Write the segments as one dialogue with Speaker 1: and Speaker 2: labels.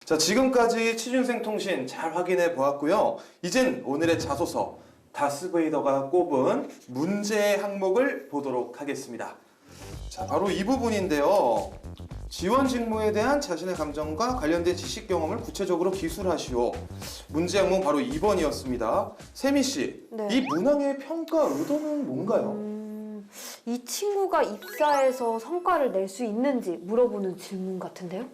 Speaker 1: 자, 지금까지 취준생 통신 잘 확인해 보았고요. 이젠 오늘의 자소서 다스베이더가 꼽은 문제 항목을 보도록 하겠습니다. 자, 바로 이 부분인데요. 지원 직무에 대한 자신의 감정과 관련된 지식 경험을 구체적으로 기술하시오. 문제 항목 바로 2번이었습니다. 세미 씨,
Speaker 2: 네.
Speaker 1: 이 문항의 평가 의도는 뭔가요?
Speaker 2: 이 친구가 입사해서 성과를 낼 수 있는지 물어보는 질문 같은데요?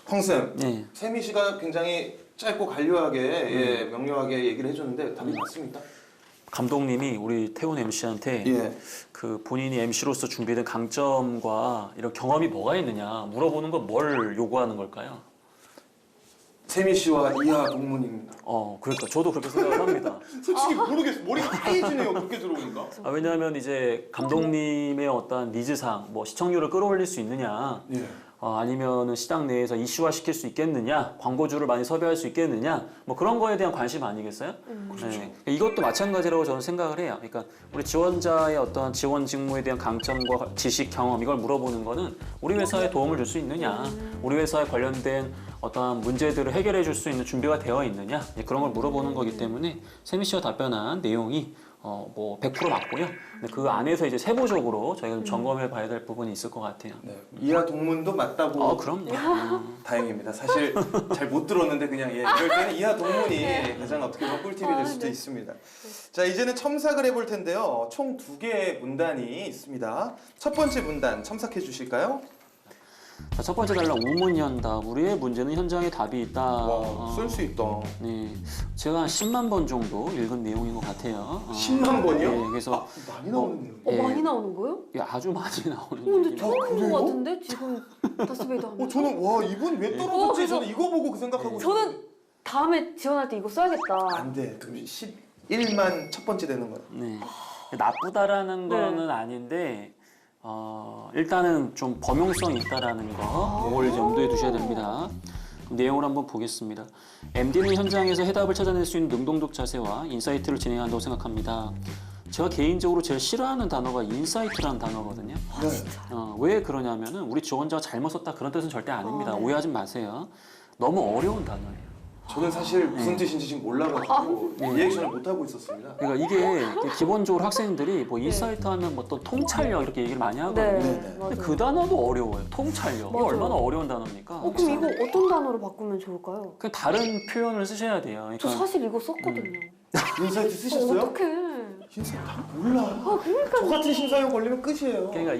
Speaker 1: 황쌤,
Speaker 3: 네.
Speaker 1: 세미 씨가 굉장히 짧고 간료하게 예, 명료하게 얘기를 해줬는데 답이 맞습니까?
Speaker 3: 감독님이 우리 태훈 MC한테
Speaker 1: 예.
Speaker 3: 그 본인이 MC로서 준비된 강점과 이런 경험이 뭐가 있느냐 물어보는 건 뭘 요구하는 걸까요?
Speaker 1: 세미 씨와 이하 동문입니다.
Speaker 3: 그러니까 저도 그렇게 생각을 합니다.
Speaker 1: 솔직히 모르겠어요. 머리가 하얘지네요. 그렇게 들어보니까.
Speaker 3: 왜냐하면 이제 감독님의 어떤 니즈상 뭐 시청률을 끌어올릴 수 있느냐,
Speaker 1: 예.
Speaker 3: 아니면은 시장 내에서 이슈화 시킬 수 있겠느냐, 광고주를 많이 섭외할 수 있겠느냐, 뭐 그런 거에 대한 관심 아니겠어요? 네. 이것도 마찬가지라고 저는 생각을 해요. 그러니까 우리 지원자의 어떤 지원 직무에 대한 강점과 지식, 경험 이걸 물어보는 거는 우리 회사에 도움을 줄 수 있느냐, 우리 회사에 관련된 어떠한 문제들을 해결해 줄 수 있는 준비가 되어 있느냐, 그런 걸 물어보는 거기 때문에 세미 씨가 답변한 내용이 뭐 100% 맞고요. 근데 그 안에서 이제 세부적으로 저희가 좀 점검해 봐야 될 부분이 있을 것 같아요.
Speaker 1: 네. 이하 동문도 맞다고.
Speaker 3: 그럼요.
Speaker 1: 다행입니다. 사실 잘 못 들었는데 그냥 예, 이럴 때는 이하 동문이 가장 어떻게 보면 꿀팁이 될 수도 있습니다. 자, 이제는 첨삭을 해볼 텐데요. 총 2개의 문단이 있습니다. 첫 번째 문단 첨삭해 주실까요?
Speaker 3: 자, 첫 번째 달랑 우문현답. 우리의 문제는 현장에 답이 있다.
Speaker 1: 와, 쓸 수 있다.
Speaker 3: 네, 제가 한 10만 번 정도 읽은 내용인 것 같아요.
Speaker 1: 10만 번이요?
Speaker 3: 네, 그래서
Speaker 1: 많이 나오는 내용.
Speaker 3: 예.
Speaker 2: 많이 나오는 거예요?
Speaker 3: 아주 많이 나오는
Speaker 2: 근데
Speaker 3: 얘기입니다.
Speaker 2: 처음 본것
Speaker 1: 그래요?
Speaker 2: 같은데? 지금 다스베이더 하면
Speaker 1: 저는 와, 이분 왜 떨어졌지?
Speaker 2: 그래서-
Speaker 1: 저는 이거 보고 그 생각하고
Speaker 2: 저는 다음에 지원할 때 이거 써야겠다.
Speaker 1: 안 돼. 그럼 11만 첫 번째 되는 거야.
Speaker 3: 네, 나쁘다라는
Speaker 2: 네.
Speaker 3: 거는 아닌데 일단은 좀 범용성이 있다라는 거, 그걸 염두에 두셔야 됩니다. 내용을 한번 보겠습니다. MD는 현장에서 해답을 찾아낼 수 있는 능동적 자세와 인사이트를 진행한다고 생각합니다. 제가 개인적으로 제일 싫어하는 단어가 인사이트라는 단어거든요.
Speaker 1: 네.
Speaker 3: 왜 그러냐면은 우리 지원자가 잘못 썼다 그런 뜻은 절대 아닙니다.
Speaker 2: 네.
Speaker 3: 오해하지 마세요. 너무 어려운 단어예요.
Speaker 1: 저는 사실 무슨 뜻인지 지금 몰라가지고 리액션을 못 하고 있었습니다.
Speaker 3: 그러니까 이게 기본적으로 학생들이 뭐 인사이트 하면 뭐 또 통찰력 이렇게 얘기를 많이 하거든요.
Speaker 2: 네,
Speaker 1: 네.
Speaker 3: 근데
Speaker 2: 맞아요.
Speaker 3: 그 단어도 어려워요. 통찰력. 이게
Speaker 2: 맞아요.
Speaker 3: 얼마나 어려운 단어입니까?
Speaker 2: 그럼 이거 어떤 단어로 바꾸면 좋을까요?
Speaker 3: 그냥 다른 표현을 쓰셔야 돼요.
Speaker 2: 저
Speaker 3: 그러니까
Speaker 2: 사실 이거 썼거든요.
Speaker 1: 인사이트 쓰셨어요?
Speaker 2: 어떡해.
Speaker 1: 인사이트 다 몰라.
Speaker 2: 그러니까
Speaker 1: 저 같은 심사위원 걸리면 끝이에요.
Speaker 3: 그러니까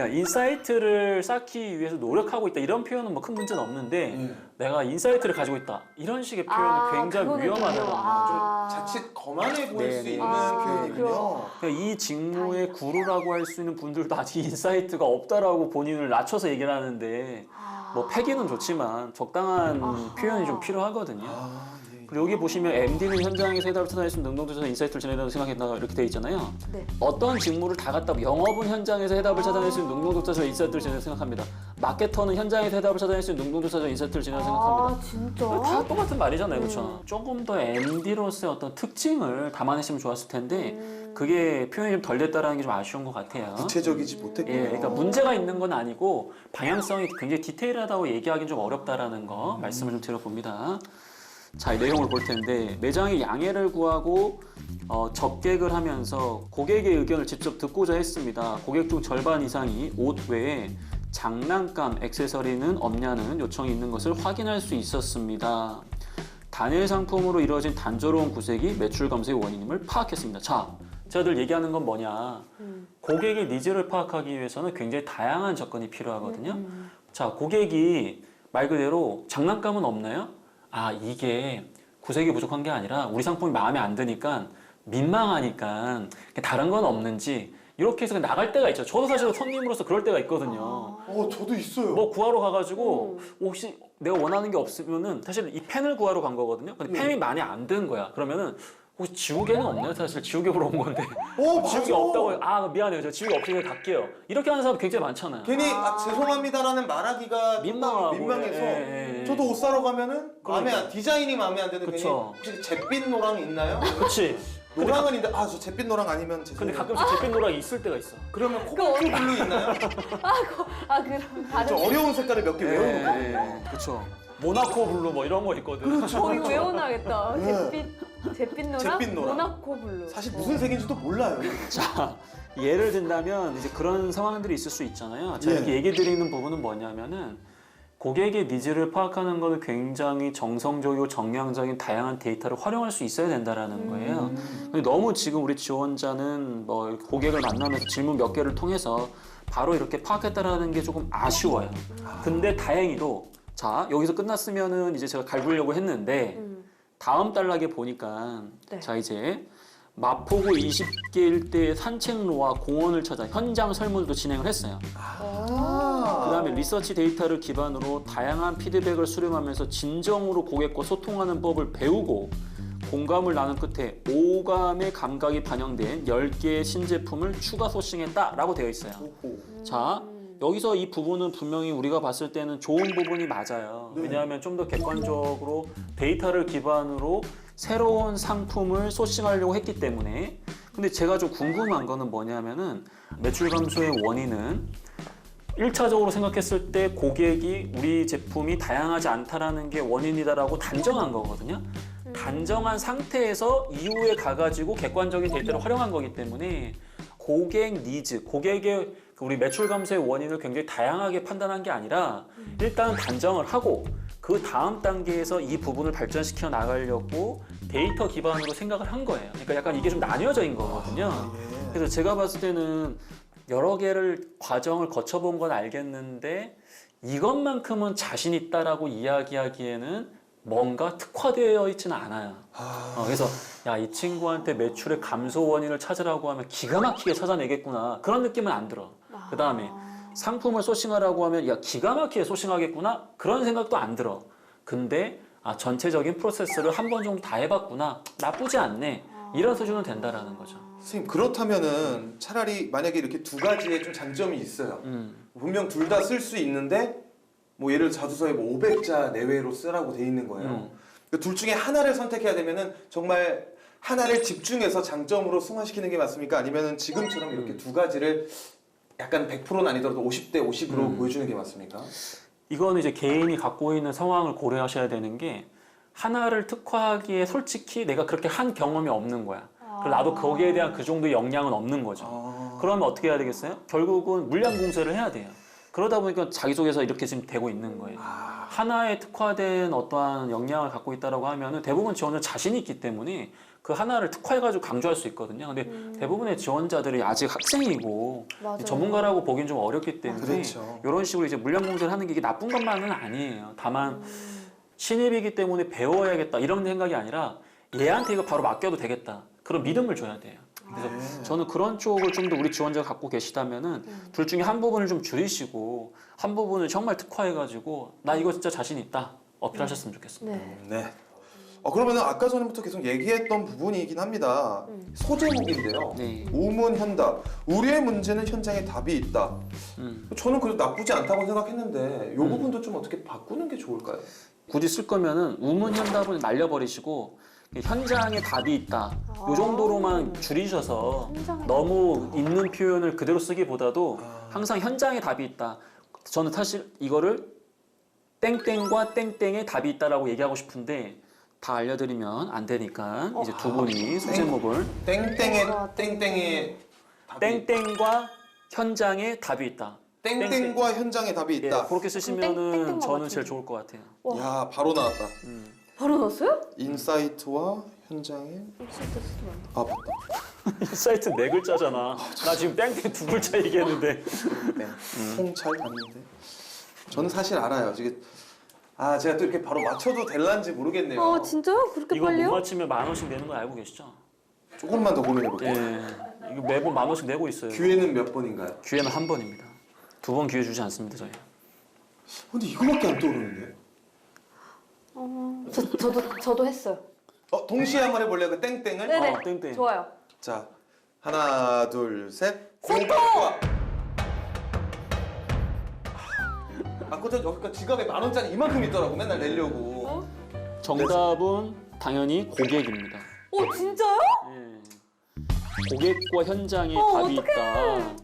Speaker 3: 인사이트를 쌓기 위해서 노력하고 있다 이런 표현은 뭐 큰 문제는 없는데
Speaker 1: 예.
Speaker 3: 내가 인사이트를 가지고 있다 이런 식의 표현은 굉장히
Speaker 2: 그거는
Speaker 3: 위험하다는
Speaker 2: 그래요.
Speaker 3: 거예요.
Speaker 1: 좀 자칫 거만해 보일
Speaker 3: 네,
Speaker 1: 수
Speaker 3: 네.
Speaker 1: 있는 표현이군요.
Speaker 3: 그러니까 이 직무의 구루라고 할 수 있는 분들도 아직 인사이트가 없다라고 본인을 낮춰서 얘기를 하는데 뭐 패기는 좋지만 적당한 표현이 좀 필요하거든요. 그리고 여기 보시면 MD는 현장에서 해답을 찾아낼 수 있는 능동적 인사이트를 진행한다고 생각했다 이렇게 돼 있잖아요.
Speaker 2: 네.
Speaker 3: 어떤 직무를 다 갖다 영업은 현장에서 해답을 찾아낼 수 있는 능동적 인사이트를 진행한다고 생각합니다. 마케터는 현장에서 해답을 찾아낼 수 있는 능동적 인사이트를 진행한다고 생각합니다.
Speaker 2: 진짜?
Speaker 3: 다 똑같은 말이잖아요, 그렇죠? 조금 더 MD로서의 어떤 특징을 담아내시면 좋았을 텐데 그게 표현이 좀 덜 됐다라는 게 좀 아쉬운 것 같아요.
Speaker 1: 구체적이지 못했군요.
Speaker 3: 예, 그러니까 문제가 있는 건 아니고 방향성이 굉장히 디테일하다고 얘기하기는 좀 어렵다라는 거 말씀을 좀 드려봅니다. 자, 이 내용을 볼 텐데 매장의 양해를 구하고 접객을 하면서 고객의 의견을 직접 듣고자 했습니다. 고객 중 절반 이상이 옷 외에 장난감, 액세서리는 없냐는 요청이 있는 것을 확인할 수 있었습니다. 단일 상품으로 이루어진 단조로운 구색이 매출 감소의 원인임을 파악했습니다. 자, 저희들 얘기하는 건 뭐냐. 고객의 니즈를 파악하기 위해서는 굉장히 다양한 접근이 필요하거든요. 자, 고객이 말 그대로 장난감은 없나요? 이게 구색이 부족한 게 아니라 우리 상품이 마음에 안 드니까 민망하니까 다른 건 없는지 이렇게 해서 나갈 때가 있죠. 저도 사실 손님으로서 그럴 때가 있거든요.
Speaker 1: 저도 있어요.
Speaker 3: 뭐 구하러 가가지고 혹시 내가 원하는 게 없으면은 사실 이 펜을 구하러 간 거거든요. 근데 펜이 마음에 안 드는 거야. 그러면은 혹시 지우개는 없나요? 사실 지우개 보러 온 건데. 지우개
Speaker 1: 맞아.
Speaker 3: 없다고 미안해요. 저 지우개 없으니까 갈게요. 이렇게 하는 사람 굉장히 많잖아요.
Speaker 1: 괜히 죄송합니다라는 말하기가
Speaker 3: 민망하고,
Speaker 1: 민망해서
Speaker 3: 예.
Speaker 1: 저도 옷 사러 가면은 디자인이 마음에 안 드는데 괜히
Speaker 3: 그쵸.
Speaker 1: 혹시 잿빛 노랑 있나요?
Speaker 3: 그렇지.
Speaker 1: 노랑은 있는데 저 잿빛 노랑 아니면
Speaker 3: 근데
Speaker 1: 죄송해요.
Speaker 3: 가끔씩 잿빛 노랑이 있을 때가 있어.
Speaker 1: 그러면 코발트 블루 있나요?
Speaker 2: 그럼 다른.
Speaker 1: 저 어려운 색깔을 몇 개 외우는 거.
Speaker 3: 네, 그렇죠. 모나코 블루 뭐 이런 거 있거든.
Speaker 2: 이거 외워놔야겠다. 잿빛 노랑,
Speaker 1: 잿빛 노랑.
Speaker 2: 모나코 블루.
Speaker 1: 사실 무슨 색인지도 몰라요.
Speaker 3: 자, 예를 든다면 이제 그런 상황들이 있을 수 있잖아요. 제가
Speaker 1: 예.
Speaker 3: 이렇게 얘기 드리는 부분은 뭐냐면은 고객의 니즈를 파악하는 것은 굉장히 정성적이고 정량적인 다양한 데이터를 활용할 수 있어야 된다라는 거예요. 근데 너무 지금 우리 지원자는 뭐 고객을 만나면서 질문 몇 개를 통해서 바로 이렇게 파악했다라는 게 조금 아쉬워요. 근데 다행히도 자, 여기서 끝났으면은 이제 제가 갈구려고 했는데 다음 단락에 보니까
Speaker 2: 네.
Speaker 3: 자, 이제 마포구 20개 일대의 산책로와 공원을 찾아 현장 설문도 진행을 했어요. 그다음에 리서치 데이터를 기반으로 다양한 피드백을 수렴하면서 진정으로 고객과 소통하는 법을 배우고 공감을 나눈 끝에 오감의 감각이 반영된 10개의 신제품을 추가 소싱했다라고 되어 있어요. 자, 여기서 이 부분은 분명히 우리가 봤을 때는 좋은 부분이 맞아요.
Speaker 1: 네.
Speaker 3: 왜냐하면 좀 더 객관적으로 데이터를 기반으로 새로운 상품을 소싱하려고 했기 때문에. 근데 제가 좀 궁금한 거는 뭐냐면은 매출 감소의 원인은 1차적으로 생각했을 때 고객이 우리 제품이 다양하지 않다라는 게 원인이다라고 단정한 거거든요. 단정한 상태에서 이후에 가가지고 객관적인 데이터를 활용한 거기 때문에 고객 니즈, 고객의 우리 매출 감소의 원인을 굉장히 다양하게 판단한 게 아니라 일단 단정을 하고 그 다음 단계에서 이 부분을 발전시켜 나가려고 데이터 기반으로 생각을 한 거예요. 그러니까 약간 이게 좀 나뉘어져인 거거든요. 그래서 제가 봤을 때는 여러 개를 과정을 거쳐본 건 알겠는데 이것만큼은 자신 있다라고 이야기하기에는 뭔가 특화되어 있지는 않아요. 그래서 야, 이 친구한테 매출의 감소 원인을 찾으라고 하면 기가 막히게 찾아내겠구나. 그런 느낌은 안 들어. 그 다음에 상품을 소싱하라고 하면 야, 기가 막히게 소싱하겠구나. 그런 생각도 안 들어. 근데 전체적인 프로세스를 한 번 정도 다 해봤구나. 나쁘지 않네. 이런 수준은 된다라는 거죠.
Speaker 1: 선생님 그렇다면은 차라리 만약에 이렇게 두 가지의 좀 장점이 있어요. 분명 둘 다 쓸 수 있는데 뭐 예를 들어 자소서에 뭐 500자 내외로 쓰라고 돼 있는 거예요. 그둘 중에 하나를 선택해야 되면은 정말 하나를 집중해서 장점으로 승화시키는 게 맞습니까? 아니면은 지금처럼 이렇게 두 가지를 약간 100%는 아니더라도 50대 50으로 보여주는 게 맞습니까?
Speaker 3: 이거는 이제 개인이 갖고 있는 상황을 고려하셔야 되는 게 하나를 특화하기에 솔직히 내가 그렇게 한 경험이 없는 거야. 그리고 나도 거기에 대한 그 정도의 역량은 없는 거죠. 그러면 어떻게 해야 되겠어요? 결국은 물량 공세를 해야 돼요. 그러다 보니까 자기소개서 이렇게 지금 되고 있는 거예요. 하나에 특화된 어떠한 역량을 갖고 있다라고 하면은 대부분 지원자 자신이 있기 때문에 그 하나를 특화해가지고 강조할 수 있거든요. 근데 대부분의 지원자들이 아직 학생이고
Speaker 2: 맞아요.
Speaker 3: 전문가라고 보기엔 좀 어렵기 때문에
Speaker 1: 그렇죠.
Speaker 3: 이런 식으로 이제 물량 공세를 하는 게 이게 나쁜 것만은 아니에요. 다만 신입이기 때문에 배워야겠다 이런 생각이 아니라 얘한테 이거 바로 맡겨도 되겠다. 그런 믿음을 줘야 돼요. 그래서 저는 그런 쪽을 좀 더 우리 지원자가 갖고 계시다면은 둘 중에 한 부분을 좀 줄이시고 한 부분을 정말 특화해가지고 나 이거 진짜 자신 있다 어필하셨으면 좋겠습니다.
Speaker 2: 네.
Speaker 1: 네. 그러면은 아까 전부터 계속 얘기했던 부분이긴 합니다. 소제목인데요.
Speaker 3: 네.
Speaker 1: 우문현답. 우리의 문제는 현장에 답이 있다. 저는 그래도 나쁘지 않다고 생각했는데 이 부분도 좀 어떻게 바꾸는 게 좋을까요?
Speaker 3: 굳이 쓸 거면은 우문현답을 날려버리시고 현장에 답이 있다. 이 정도로만 줄이셔서
Speaker 2: 현장에
Speaker 3: 너무 있는 표현을 그대로 쓰기보다도 항상 현장에 답이 있다. 저는 사실 이거를 땡땡과 땡땡에 답이 있다라고 얘기하고 싶은데 다 알려드리면 안 되니까 이제 두 분이 소제목을
Speaker 1: 땡땡의 답이
Speaker 3: 땡땡과 현장에 답이 있다.
Speaker 1: 땡땡과 현장의 답이
Speaker 3: 예,
Speaker 1: 있다.
Speaker 3: 그렇게 쓰시면은
Speaker 2: 땡땡만
Speaker 3: 저는
Speaker 2: 맞추면
Speaker 3: 제일 좋을 것 같아요.
Speaker 1: 야 바로 나왔다.
Speaker 2: 바로 넣었어요?
Speaker 1: 인사이트와 현장의 아 맞다.
Speaker 3: 사이트 네 글자잖아. 나 지금 땡땡 두 글자 얘기했는데.
Speaker 1: 네. 통찰 봤는데 저는 사실 알아요. 지금 제가 또 이렇게 바로 맞춰도 될란지 모르겠네요.
Speaker 2: 진짜요? 그렇게
Speaker 3: 이거 못
Speaker 2: 빨리요?
Speaker 3: 맞히면 10,000원씩 내는 거 알고 계시죠?
Speaker 1: 조금만 더 고민해 볼게요.
Speaker 3: 예. 이거 매번 10,000원씩 내고 있어요.
Speaker 1: 기회는 몇 번인가요?
Speaker 3: 기회는 한 번입니다. 두 번 기회 주지 않습니다, 저희.
Speaker 1: 근데 이거밖에 안 떠오르는데.
Speaker 2: 저도 했어요.
Speaker 1: 동시에 한번 해볼래요? 그 땡땡을?
Speaker 2: 네네.
Speaker 3: 땡땡.
Speaker 2: 좋아요.
Speaker 1: 자, 하나, 둘, 셋.
Speaker 2: 소통!
Speaker 1: 그때 여기가 지갑에 10,000원짜리 이만큼 있더라고. 맨날 내려고.
Speaker 3: 정답은 당연히 고객입니다.
Speaker 2: 진짜요?
Speaker 3: 예. 고객과 현장에 답이
Speaker 2: 어떡해.
Speaker 3: 있다.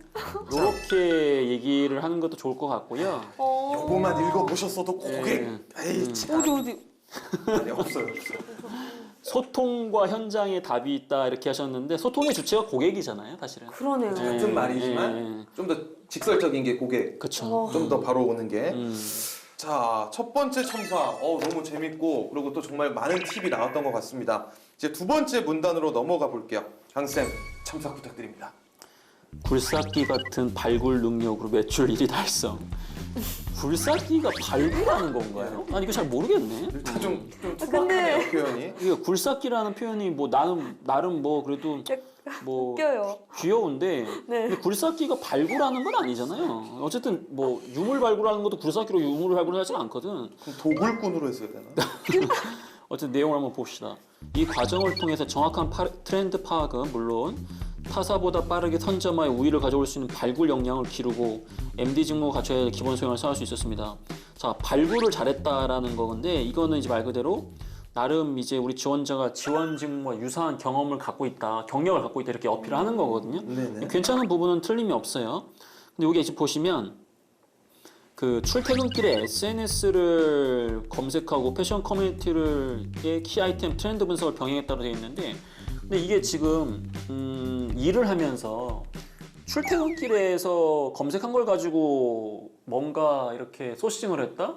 Speaker 3: 이렇게 얘기를 하는 것도 좋을 것 같고요.
Speaker 1: 요거만 읽어보셨어도 고객. 에이, 참.
Speaker 2: 어디.
Speaker 1: 아니, 없어요.
Speaker 3: 소통과 현장에 답이 있다 이렇게 하셨는데 소통의 주체가 고객이잖아요, 사실은.
Speaker 2: 그러네요.
Speaker 1: 같은 말이지만 좀 더 직설적인 게 고객.
Speaker 3: 그렇죠.
Speaker 1: 좀 더 바로 오는 게.
Speaker 3: 음.
Speaker 1: 자, 첫 번째 첨사. 너무 재밌고 그리고 또 정말 많은 팁이 나왔던 것 같습니다. 이제 두 번째 문단으로 넘어가 볼게요. 강쌤, 첨삭 부탁드립니다.
Speaker 3: 굴삭기 같은 발굴 능력으로 매출 1위 달성. 굴삭기가 발굴하는 건가요? 난 이거 잘 모르겠네.
Speaker 1: 일단 좀
Speaker 2: 근데-
Speaker 1: 투박하네요, 표현이.
Speaker 3: 이게 굴삭기라는 표현이 뭐 나름 뭐 그래도 뭐
Speaker 2: 웃겨요.
Speaker 3: 귀여운데
Speaker 2: 네.
Speaker 3: 근데 굴삭기가 발굴하는 건 아니잖아요. 어쨌든 뭐 유물 발굴하는 것도 굴삭기로 유물을 발굴하지 않거든.
Speaker 1: 그럼 도굴꾼으로 했어야 되나?
Speaker 3: 어쨌든 내용을 한번 봅시다. 이 과정을 통해서 정확한 트렌드 파악은 물론 타사보다 빠르게 선점하여 우위를 가져올 수 있는 발굴 역량을 기르고 MD 직무가 갖춰야 할 기본 소양을 쌓을 수 있었습니다. 자, 발굴을 잘했다라는 건데 이거는 이제 말 그대로 나름 이제 우리 지원자가 지원 직무와 유사한 경험을 갖고 있다, 경력을 갖고 있다 이렇게 어필을 하는 거거든요.
Speaker 1: 네네.
Speaker 3: 괜찮은 부분은 틀림이 없어요. 근데 여기 이제 보시면 그 출퇴근길에 SNS를 검색하고 패션 커뮤니티의 키 아이템 트렌드 분석을 병행했다고 되어 있는데 근데 이게 지금 일을 하면서 출퇴근길에서 검색한 걸 가지고 뭔가 이렇게 소싱을 했다?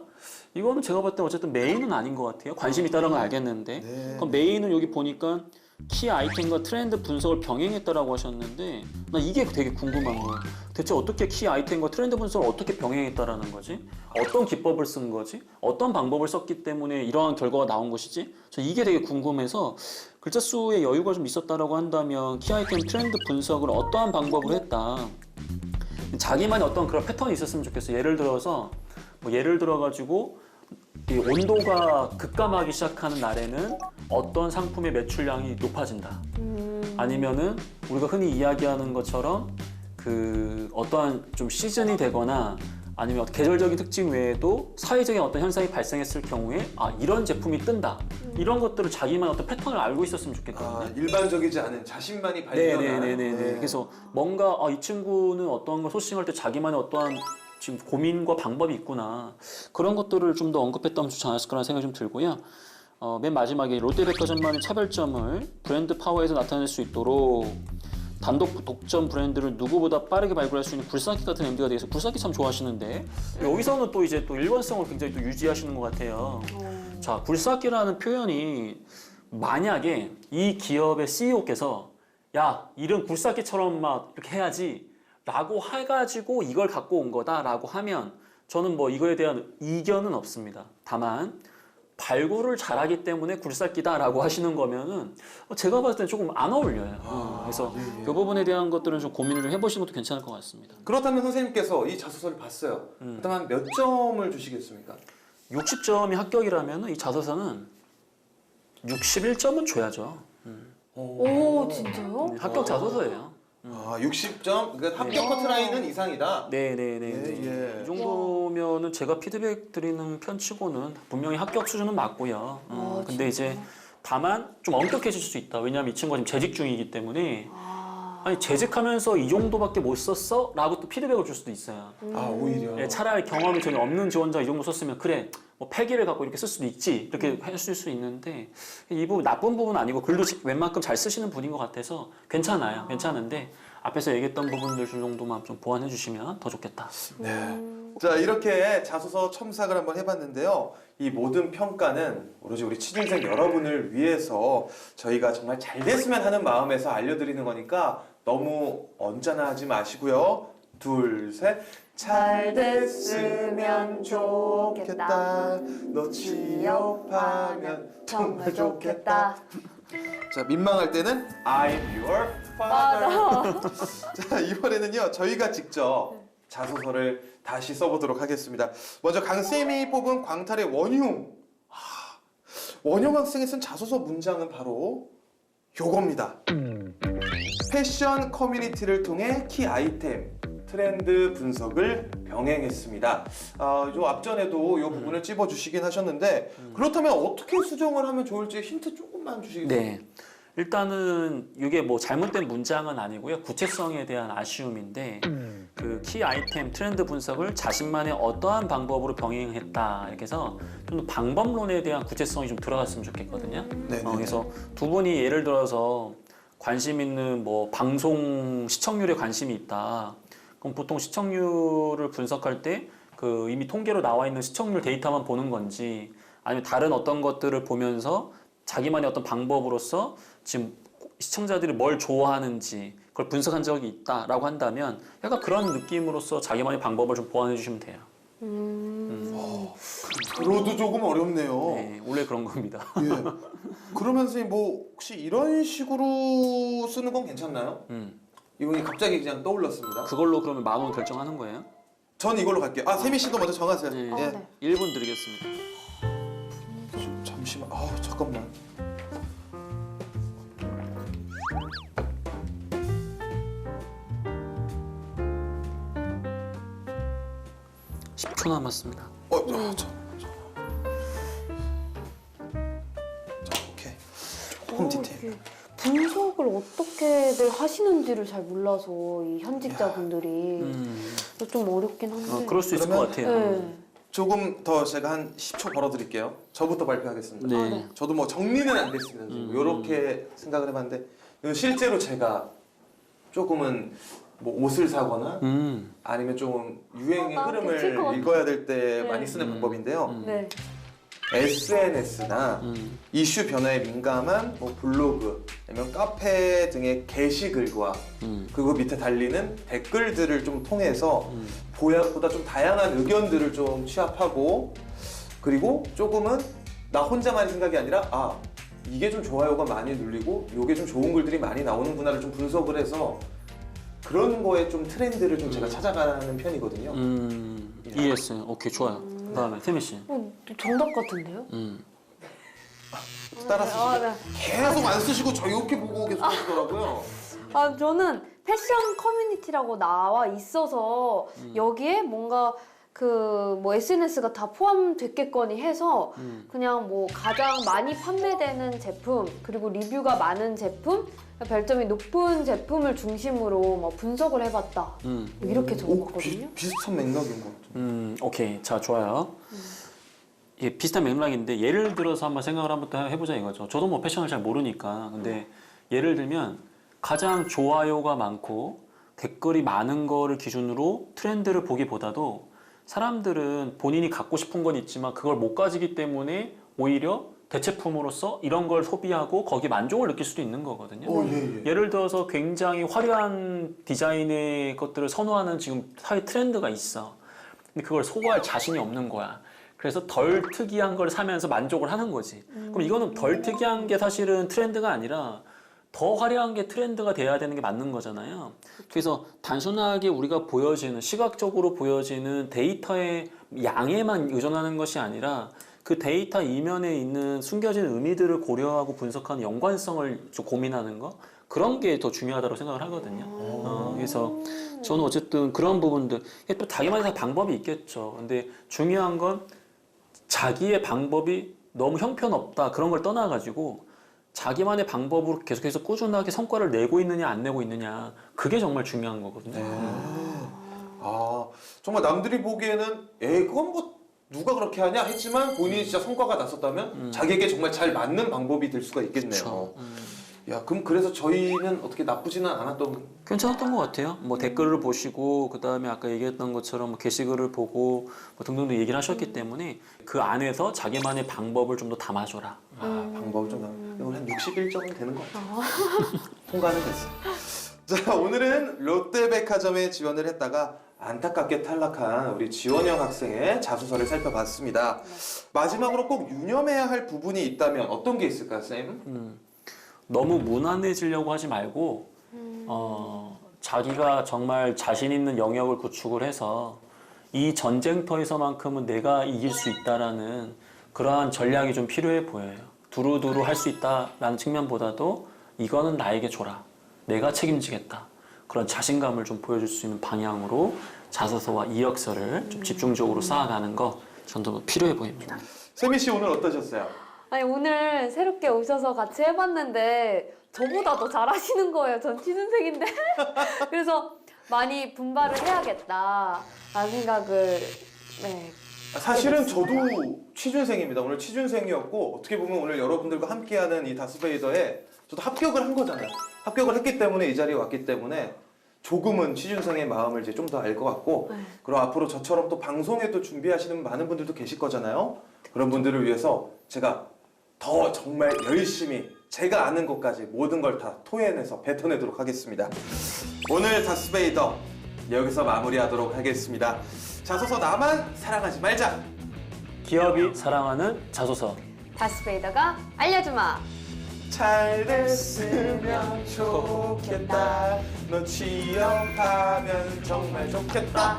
Speaker 3: 이거는 제가 봤을 때 어쨌든 메인은 아닌 것 같아요. 관심이 있다는 건 알겠는데
Speaker 1: 네.
Speaker 3: 그럼 메인은 여기 보니까 키 아이템과 트렌드 분석을 병행했다라고 하셨는데 나 이게 되게 궁금한 거예요. 대체 어떻게 키 아이템과 트렌드 분석을 어떻게 병행했다라는 거지? 어떤 기법을 쓴 거지? 어떤 방법을 썼기 때문에 이러한 결과가 나온 것이지? 저 이게 되게 궁금해서 글자 수에 여유가 좀 있었다라고 한다면 키 아이템 트렌드 분석을 어떠한 방법으로 했다. 자기만의 어떤 그런 패턴이 있었으면 좋겠어요. 예를 들어서 뭐 예를 들어 가지고 이 온도가 급감하기 시작하는 날에는 어떤 상품의 매출량이 높아진다. 아니면은 우리가 흔히 이야기하는 것처럼 그 어떠한 좀 시즌이 되거나 아니면 계절적인 특징 외에도 사회적인 어떤 현상이 발생했을 경우에 이런 제품이 뜬다. 이런 것들을 자기만 어떤 패턴을 알고 있었으면 좋겠거든요.
Speaker 1: 일반적이지 않은 자신만이 발견한.
Speaker 3: 네네네네. 그래서 뭔가 이 친구는 어떠한 걸 소싱할 때 자기만의 어떠한 지금 고민과 방법이 있구나. 그런 것들을 좀 더 언급했다면 좋지 않았을까라는 생각이 좀 들고요. 맨 마지막에 롯데백화점만의 차별점을 브랜드 파워에서 나타낼 수 있도록 단독 독점 브랜드를 누구보다 빠르게 발굴할 수 있는 굴삭기 같은 MD가 되어서 굴삭기 참 좋아하시는데 여기서는 또 이제 또 일관성을 굉장히 또 유지하시는 것 같아요. 자, 굴삭기라는 표현이 만약에 이 기업의 CEO께서 야, 이런 굴삭기처럼 막 이렇게 해야지 라고 해가지고 이걸 갖고 온 거다라고 하면 저는 뭐 이거에 대한 이견은 없습니다. 다만 발굴을 잘하기 때문에 굴삭기다라고 하시는 거면은 제가 봤을 때는 조금 안 어울려요. 그래서 이 부분에 대한 것들은 좀 고민을 좀 해보시는 것도 괜찮을 것 같습니다.
Speaker 1: 그렇다면 선생님께서 이 자소서를 봤어요. 그렇다면 몇 점을 주시겠습니까?
Speaker 3: 60점이 합격이라면 이 자소서는 61점은 줘야죠.
Speaker 2: 오, 진짜요?
Speaker 3: 합격 자소서예요.
Speaker 1: 60점? 그러니까 합격 커트라인은 이상이다.
Speaker 3: 네네네.
Speaker 1: 예.
Speaker 3: 이 정도면은 제가 피드백 드리는 편치고는 분명히 합격 수준은 맞고요. 근데 이제 다만 좀 엄격해질 수 있다. 왜냐하면 이 친구가 지금 재직 중이기 때문에 아니 재직하면서 이 정도밖에 못 썼어? 라고 또 피드백을 줄 수도 있어요.
Speaker 1: 오히려.
Speaker 3: 예, 차라리 경험이 전혀 없는 지원자 이 정도 썼으면 그래 뭐 패기를 갖고 이렇게 쓸 수도 있지 이렇게 했을 수 있는데 이 부분 나쁜 부분은 아니고 글도 웬만큼 잘 쓰시는 분인 것 같아서 괜찮아요. 괜찮은데 앞에서 얘기했던 부분들 정도만 좀 보완해 주시면 더 좋겠다.
Speaker 1: 네. 자, 이렇게 자소서 첨삭을 한번 해봤는데요. 이 모든 평가는 오로지 우리 취준생 여러분을 위해서 저희가 정말 잘 됐으면 하는 마음에서 알려드리는 거니까 너무 언짢아하지 마시고요. 둘, 셋. 잘 됐으면 좋겠다. 너 취업하면 정말 좋겠다. 자, 민망할 때는 I'm your father. 자, 이번에는요 저희가 직접 자소서를 다시 써보도록 하겠습니다. 먼저 강쌤이 뽑은 광탈의 원흉. 원형 학생이 쓴 자소서 문장은 바로 요겁니다. 패션 커뮤니티를 통해 키 아이템 트렌드 분석을 병행했습니다. 요 앞전에도 이 부분을 찝어주시긴 하셨는데 그렇다면 어떻게 수정을 하면 좋을지 힌트 조금만 주시겠어요?
Speaker 3: 네. 일단은 이게 뭐 잘못된 문장은 아니고요. 구체성에 대한 아쉬움인데 그 키 아이템 트렌드 분석을 자신만의 어떠한 방법으로 병행했다 이렇게 해서 좀 방법론에 대한 구체성이 좀 들어갔으면 좋겠거든요.
Speaker 1: 네.
Speaker 3: 그래서 두 분이 예를 들어서 관심 있는 뭐 방송 시청률에 관심이 있다. 그럼 보통 시청률을 분석할 때 그 이미 통계로 나와 있는 시청률 데이터만 보는 건지 아니면 다른 어떤 것들을 보면서 자기만의 어떤 방법으로서 지금 시청자들이 뭘 좋아하는지 그걸 분석한 적이 있다라고 한다면 약간 그런 느낌으로서 자기만의 방법을 좀 보완해 주시면 돼요.
Speaker 1: 들어도 조금 어렵네요.
Speaker 3: 네, 원래 그런 겁니다.
Speaker 1: 예. 그러면 선생님 뭐 혹시 이런 식으로 쓰는 건 괜찮나요? 이거 갑자기 그냥 떠올랐습니다.
Speaker 3: 그걸로 그러면 10,000원 결정하는 거예요?
Speaker 1: 전 이걸로 갈게요. 아, 세미 씨도 먼저 정하세요.
Speaker 3: 네.
Speaker 1: 예.
Speaker 2: 네.
Speaker 3: 1분 드리겠습니다.
Speaker 1: 잠시만. 아, 잠깐만.
Speaker 3: 십 10초 남았습니다.
Speaker 1: 자, 오케이. 조금 디테일.
Speaker 2: 이게 분석을 어떻게들 하시는지를 잘 몰라서 이 현직자분들이 좀 어렵긴 한데.
Speaker 3: 그럴 수 있을 것
Speaker 1: 그러면-
Speaker 3: 같아요.
Speaker 2: 네.
Speaker 1: 조금 더 제가 한 10초 벌어드릴게요. 저부터 발표하겠습니다.
Speaker 3: 네.
Speaker 2: 아, 네.
Speaker 1: 저도 뭐 정리는 안 됐습니다. 지금 이렇게 생각을 해봤는데 이건 실제로 제가 조금은 뭐 옷을 사거나 아니면 좀 유행의
Speaker 2: 나 미칠 것
Speaker 1: 흐름을
Speaker 2: 같아.
Speaker 1: 읽어야 될 때
Speaker 2: 네.
Speaker 1: 많이 쓰는 방법인데요.
Speaker 2: 네.
Speaker 1: SNS나 이슈 변화에 민감한 뭐 블로그 아니면 카페 등의 게시글과 그거 밑에 달리는 댓글들을 좀 통해서 보다 좀 다양한 의견들을 좀 취합하고 그리고 조금은 나 혼자만의 생각이 아니라 아 이게 좀 좋아요가 많이 눌리고 이게 좀 좋은 글들이 많이 나오는구나를 좀 분석을 해서 그런 거에 좀 트렌드를 좀 제가 찾아가는 편이거든요.
Speaker 3: 이해했어요. 오케이, 좋아요. 그다음에 태미 씨.
Speaker 2: 정답 같은데요?
Speaker 1: 따라서
Speaker 2: 아, 네.
Speaker 1: 계속 안 쓰시고 저 이렇게 보고 계속 하시더라고요.
Speaker 2: 아, 저는 패션 커뮤니티라고 나와 있어서 여기에 뭔가 그 뭐 SNS가 다 포함됐겠거니 해서 그냥 뭐 가장 많이 판매되는 제품 그리고 리뷰가 많은 제품 별점이 높은 제품을 중심으로 뭐 분석을 해봤다 이렇게 적었거든요.
Speaker 1: 비슷한 맥락인 것 같아요.
Speaker 3: 오케이. 자, 좋아요. 예, 비슷한 맥락인데 예를 들어서 한번 생각을 한번 해보자 이거죠. 저도 뭐 패션을 잘 모르니까. 근데 예를 들면 가장 좋아요가 많고 댓글이 많은 거를 기준으로 트렌드를 보기보다도 사람들은 본인이 갖고 싶은 건 있지만 그걸 못 가지기 때문에 오히려 대체품으로서 이런 걸 소비하고 거기에 만족을 느낄 수도 있는 거거든요.
Speaker 1: 예.
Speaker 3: 예를 들어서 굉장히 화려한 디자인의 것들을 선호하는 지금 사회 트렌드가 있어. 근데 그걸 소화할 자신이 없는 거야. 그래서 덜 특이한 걸 사면서 만족을 하는 거지. 그럼 이거는 덜 특이한 게 사실은 트렌드가 아니라 더 화려한 게 트렌드가 돼야 되는 게 맞는 거잖아요. 그래서 단순하게 우리가 보여지는 시각적으로 보여지는 데이터의 양에만 의존하는 것이 아니라 그 데이터 이면에 있는 숨겨진 의미들을 고려하고 분석하는 연관성을 좀 고민하는 거 그런 게 더 중요하다고 생각을 하거든요. 그래서 저는 어쨌든 그런 부분들 또 자기만의 방법이 있겠죠. 근데 중요한 건 자기의 방법이 너무 형편없다 그런 걸 떠나가지고 자기만의 방법으로 계속해서 꾸준하게 성과를 내고 있느냐 안 내고 있느냐 그게 정말 중요한 거거든요.
Speaker 1: 아 정말 남들이 보기에는 그건 뭐 누가 그렇게 하냐 했지만 본인이 진짜 성과가 났었다면 자기에게 정말 잘 맞는 방법이 될 수가 있겠네요.
Speaker 3: 그쵸.
Speaker 1: 야 그럼 그래서 저희는 어떻게 나쁘지는 않았던
Speaker 3: 괜찮았던 것 같아요. 뭐 댓글을 보시고 그 다음에 아까 얘기했던 것처럼 뭐 게시글을 보고 뭐 등등등 얘기를 하셨기 때문에 그 안에서 자기만의 방법을 좀 더 담아줘라.
Speaker 1: 방법을 좀 이건 한 61점은 되는 것 같아요. 통과는 됐어. 자 오늘은 롯데백화점에 지원을 했다가 안타깝게 탈락한 우리 지원영 학생의 자소서를 살펴봤습니다. 마지막으로 꼭 유념해야 할 부분이 있다면 어떤 게 있을까요, 쌤?
Speaker 3: 너무 무난해지려고 하지 말고 자기가 정말 자신 있는 영역을 구축을 해서 이 전쟁터에서만큼은 내가 이길 수 있다라는 그러한 전략이 좀 필요해 보여요. 두루두루 할 수 있다라는 측면보다도 이거는 나에게 줘라. 내가 책임지겠다. 그런 자신감을 좀 보여줄 수 있는 방향으로 자소서와 이력서를 좀 집중적으로 쌓아가는 거 전 더 필요해 보입니다.
Speaker 1: 세미 씨 오늘 어떠셨어요?
Speaker 2: 아니 오늘 새롭게 오셔서 같이 해봤는데 저보다 더 잘하시는 거예요. 전 취준생인데. 그래서 많이 분발을 해야겠다라는 생각을 네.
Speaker 1: 사실은 저도 취준생입니다. 오늘 취준생이었고 어떻게 보면 오늘 여러분들과 함께하는 이 다스베이더에 저도 합격을 한 거잖아요. 합격을 했기 때문에 이 자리에 왔기 때문에 조금은 취준생의 마음을 이제 좀 더 알 것 같고
Speaker 2: 네.
Speaker 1: 그리고 앞으로 저처럼 또 방송에 또 준비하시는 많은 분들도 계실 거잖아요. 그런 분들을 위해서 제가 더 정말 열심히 제가 아는 것까지 모든 걸 다 토해내서 뱉어내도록 하겠습니다. 오늘 다스베이더 여기서 마무리하도록 하겠습니다. 자소서 나만 사랑하지 말자.
Speaker 3: 기업이 사랑하는 자소서.
Speaker 2: 다스베이더가 알려주마.
Speaker 1: 잘 됐으면 좋겠다. 너 취업하면 정말 좋겠다.